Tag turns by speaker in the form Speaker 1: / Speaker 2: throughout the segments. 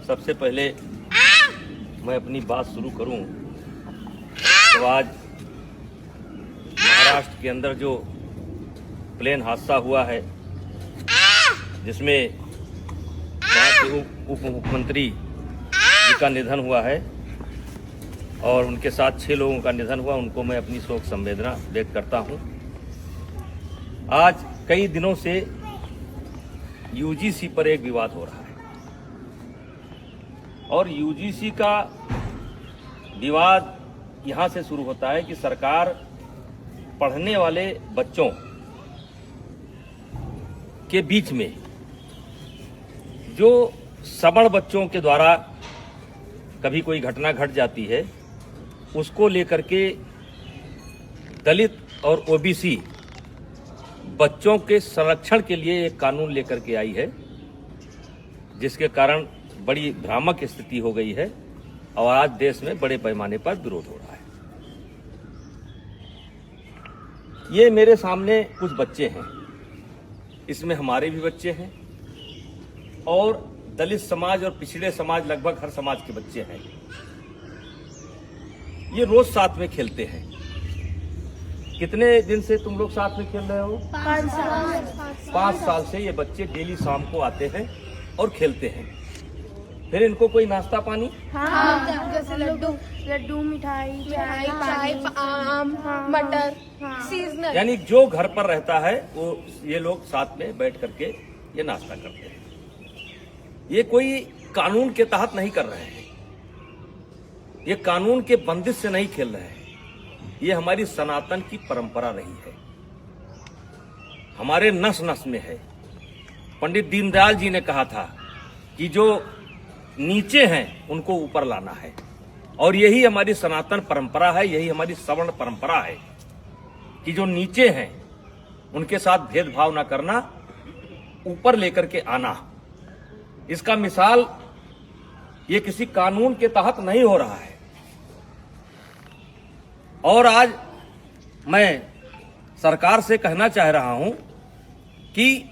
Speaker 1: सबसे पहले मैं अपनी बात शुरू करूं तो आज महाराष्ट्र के अंदर जो प्लेन हादसा हुआ है जिसमें वहाँ के उप मुख्यमंत्री जी का निधन हुआ है और उनके साथ 6 लोगों का निधन हुआ, उनको मैं अपनी शोक संवेदना व्यक्त करता हूं। आज कई दिनों से यूजीसी पर एक विवाद हो रहा है और यूजीसी का विवाद यहां से शुरू होता है कि सरकार पढ़ने वाले बच्चों के बीच में जो सवर्ण बच्चों के द्वारा कभी कोई घटना घट जाती है उसको लेकर के दलित और ओबीसी बच्चों के संरक्षण के लिए एक कानून लेकर के आई है, जिसके कारण बड़ी भ्रामक स्थिति हो गई है और आज देश में बड़े पैमाने पर विरोध हो रहा है। ये मेरे सामने कुछ बच्चे हैं, इसमें हमारे भी बच्चे हैं और दलित समाज और पिछड़े समाज लगभग हर समाज के बच्चे हैं। ये रोज साथ में खेलते हैं। कितने दिन से तुम लोग साथ में खेल रहे हो? 5 साल से ये बच्चे डेली शाम को आते हैं और खेलते हैं। फिर इनको कोई नाश्ता पानी?
Speaker 2: हाँ, जैसे लड्डू मिठाई चाय आम मटर सीजनल,
Speaker 1: यानी जो घर पर रहता है वो ये लोग साथ में बैठ करके ये नाश्ता करते हैं। ये कोई कानून के तहत नहीं कर रहे हैं, ये कानून के बंदिश से नहीं खेल रहे हैं। ये हमारी सनातन की परंपरा रही है, हमारे नस नस में है। पंडित दीनदयाल जी ने कहा था कि जो नीचे हैं उनको ऊपर लाना है और यही हमारी सनातन परंपरा है, यही हमारी सवर्ण परंपरा है कि जो नीचे हैं उनके साथ भेदभाव ना करना, ऊपर लेकर के आना। इसका मिसाल ये किसी कानून के तहत नहीं हो रहा है। और आज मैं सरकार से कहना चाह रहा हूं कि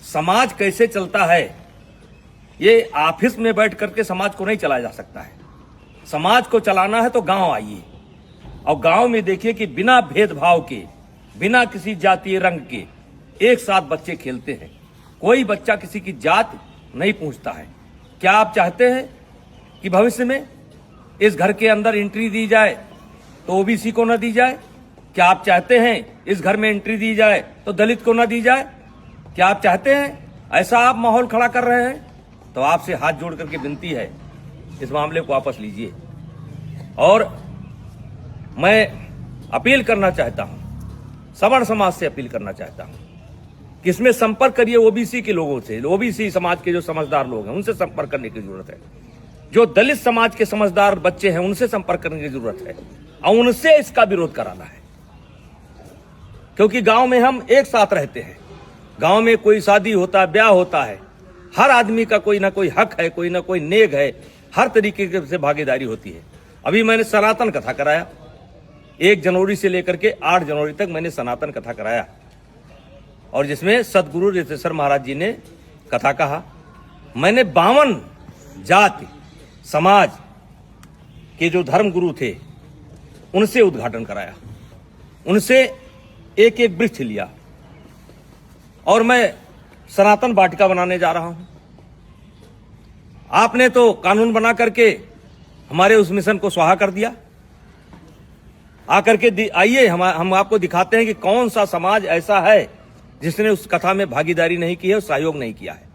Speaker 1: समाज कैसे चलता है, ये ऑफिस में बैठ करके समाज को नहीं चलाया जा सकता है। समाज को चलाना है तो गांव आइए और गांव में देखिए कि बिना भेदभाव के, बिना किसी जातीय रंग के एक साथ बच्चे खेलते हैं। कोई बच्चा किसी की जात नहीं पूछता है। क्या आप चाहते हैं कि भविष्य में इस घर के अंदर एंट्री दी जाए तो ओबीसी को न दी जाए? क्या आप चाहते हैं इस घर में एंट्री दी जाए तो दलित को न दी जाए? क्या आप चाहते हैं ऐसा आप माहौल खड़ा कर रहे हैं? तो आपसे हाथ जोड़ करके विनती है, इस मामले को वापस लीजिए। और मैं अपील करना चाहता हूं, सवर्ण समाज से अपील करना चाहता हूं कि इसमें संपर्क करिए ओबीसी के लोगों से। ओबीसी समाज के जो समझदार लोग हैं उनसे संपर्क करने की जरूरत है। जो दलित समाज के समझदार बच्चे हैं उनसे संपर्क करने की जरूरत है और उनसे इसका विरोध कराना है, क्योंकि गांव में हम एक साथ रहते हैं। गांव में कोई शादी होता है, ब्याह होता है, हर आदमी का कोई ना कोई हक है, कोई ना कोई नेग है, हर तरीके से भागीदारी होती है। अभी मैंने सनातन कथा कराया, 1 जनवरी से लेकर के 8 जनवरी तक मैंने सनातन कथा कराया और जिसमें सदगुरु रितेश्वर महाराज जी ने कथा कहा। मैंने 52 जाति समाज के जो धर्म गुरु थे उनसे उद्घाटन कराया, उनसे एक एक वृक्ष लिया और मैं सनातन वाटिका बनाने जा रहा हूं। आपने तो कानून बना करके हमारे उस मिशन को स्वाहा कर दिया। आकर के आइए हम आपको दिखाते हैं कि कौन सा समाज ऐसा है जिसने उस कथा में भागीदारी नहीं की है और सहयोग नहीं किया है।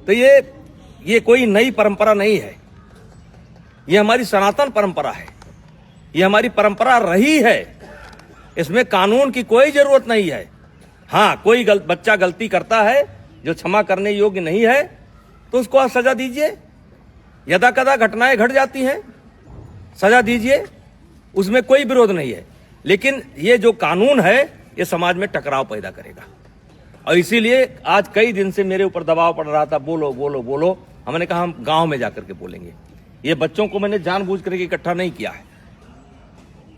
Speaker 1: तो ये कोई नई परंपरा नहीं है, ये हमारी सनातन परंपरा है, ये हमारी परंपरा रही है। इसमें कानून की कोई जरूरत नहीं है। हाँ, कोई बच्चा गलती करता है जो क्षमा करने योग्य नहीं है तो उसको आप सजा दीजिए। यदा कदा घटनाएं घट जाती हैं, सजा दीजिए, उसमें कोई विरोध नहीं है। लेकिन ये जो कानून है ये समाज में टकराव पैदा करेगा और इसीलिए आज कई दिन से मेरे ऊपर दबाव पड़ रहा था, बोलो बोलो बोलो। हमने कहा हम गांव में जाकर के बोलेंगे। ये बच्चों को मैंने जानबूझ करके इकट्ठा नहीं किया है,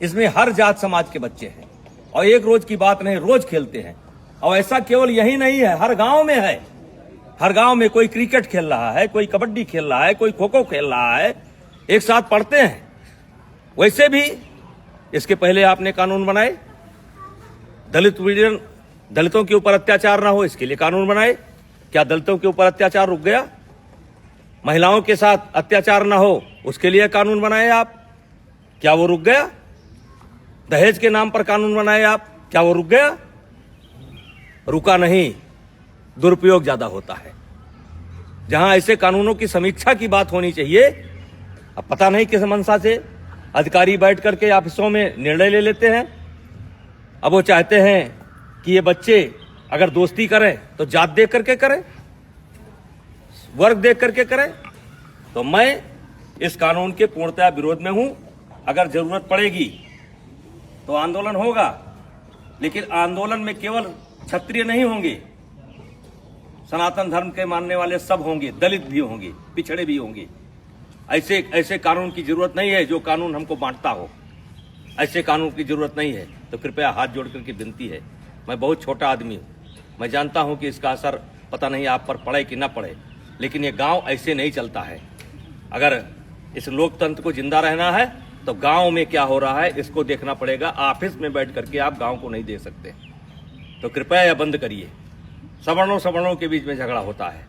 Speaker 1: इसमें हर जात समाज के बच्चे हैं और एक रोज की बात नहीं, रोज खेलते हैं। और ऐसा केवल यही नहीं है, हर गांव में है। हर गांव में कोई क्रिकेट खेल रहा है, कोई कबड्डी खेल रहा है, कोई खो खो खेल रहा है, एक साथ पढ़ते हैं। वैसे भी इसके पहले आपने कानून बनाए, दलितों के ऊपर अत्याचार ना हो इसके लिए कानून बनाए। क्या दलितों के ऊपर अत्याचार रुक गया? महिलाओं के साथ अत्याचार ना हो उसके लिए कानून बनाए आप, क्या वो रुक गया? दहेज के नाम पर कानून बनाए आप, क्या वो रुक गया? रुका नहीं, दुरुपयोग ज्यादा होता है। जहां ऐसे कानूनों की समीक्षा की बात होनी चाहिए, अब पता नहीं किस मंशा से अधिकारी बैठ करके ऑफिसों में निर्णय ले लेते हैं। अब वो चाहते हैं कि ये बच्चे अगर दोस्ती करें तो जात देख करके करें, वर्ग देख करके करें। तो मैं इस कानून के पूर्णतः विरोध में हूं। अगर जरूरत पड़ेगी तो आंदोलन होगा, लेकिन आंदोलन में केवल क्षत्रिय नहीं होंगे, सनातन धर्म के मानने वाले सब होंगे, दलित भी होंगे, पिछड़े भी होंगे। ऐसे कानून की जरूरत नहीं है जो कानून हमको बांटता हो। ऐसे कानून की जरूरत नहीं है। तो कृपया हाथ जोड़ करके विनती है, मैं बहुत छोटा आदमी हूं, मैं जानता हूं कि इसका असर पता नहीं आप पर पड़े कि ना पड़े, लेकिन ये गांव ऐसे नहीं चलता है। अगर इस लोकतंत्र को जिंदा रहना है तो गांव में क्या हो रहा है इसको देखना पड़ेगा। ऑफिस में बैठ करके आप गांव को नहीं दे सकते। तो कृपया यह बंद करिए। सवर्णों के बीच में झगड़ा होता है,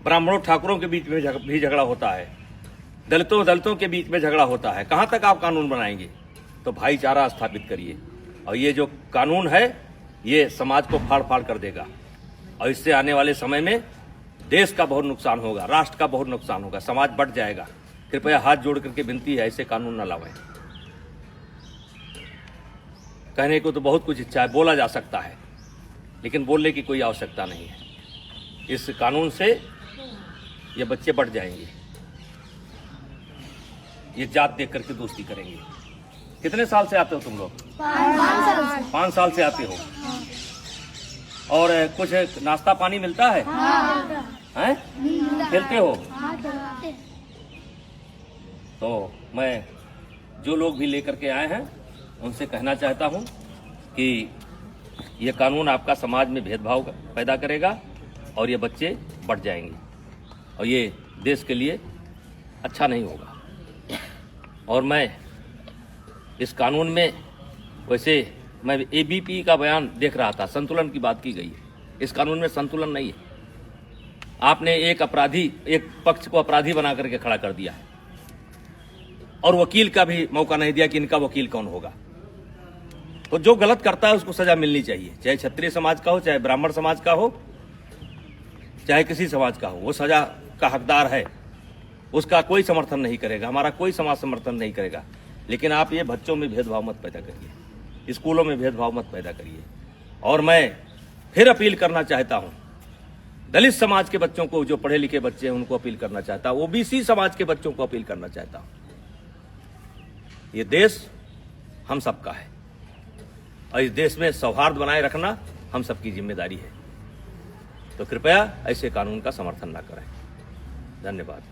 Speaker 1: ब्राह्मणों ठाकुरों के बीच में भी झगड़ा होता है, दलितों के बीच में झगड़ा होता है। कहां तक आप कानून बनाएंगे? तो भाईचारा स्थापित करिए। और ये जो कानून है ये समाज को फाड़ फाड़ कर देगा, और इससे आने वाले समय में देश का बहुत नुकसान होगा, राष्ट्र का बहुत नुकसान होगा, समाज बढ़ जाएगा। कृपया हाथ जोड़ करके विनती है, ऐसे कानून न लाएं। कहने को तो बहुत कुछ इच्छा है, बोला जा सकता है, लेकिन बोलने की कोई आवश्यकता नहीं है। इस कानून से ये बच्चे बढ़ जाएंगे, ये जात देख करके दोस्ती करेंगे। कितने साल से आते हो तुम लोग? 5 साल से आते हो। और कुछ नाश्ता पानी मिलता है? हैं? खेलते हो? तो मैं जो लोग भी लेकर के आए हैं उनसे कहना चाहता हूं कि ये कानून आपका समाज में भेदभाव पैदा करेगा और ये बच्चे बढ़ जाएंगे, और ये देश के लिए अच्छा नहीं होगा। और मैं इस कानून में, वैसे मैं एबीपी का बयान देख रहा था, संतुलन की बात की गई है। इस कानून में संतुलन नहीं है। आपने एक पक्ष को अपराधी बना करके खड़ा कर दिया है, और वकील का भी मौका नहीं दिया कि इनका वकील कौन होगा। तो जो गलत करता है उसको सजा मिलनी चाहिए, चाहे क्षत्रिय समाज का हो, चाहे ब्राह्मण समाज का हो, चाहे किसी समाज का हो, वो सजा का हकदार है। उसका कोई समर्थन नहीं करेगा, हमारा कोई समाज समर्थन नहीं करेगा। लेकिन आप ये बच्चों में भेदभाव मत पैदा करिए, स्कूलों में भेदभाव मत पैदा करिए। और मैं फिर अपील करना चाहता हूं, दलित समाज के बच्चों को, जो पढ़े लिखे बच्चे हैं उनको अपील करना चाहता हूं, ओबीसी समाज के बच्चों को अपील करना चाहता हूं। ये देश हम सबका है, और इस देश में सौहार्द बनाए रखना हम सबकी जिम्मेदारी है। तो कृपया ऐसे कानून का समर्थन न करें। धन्यवाद।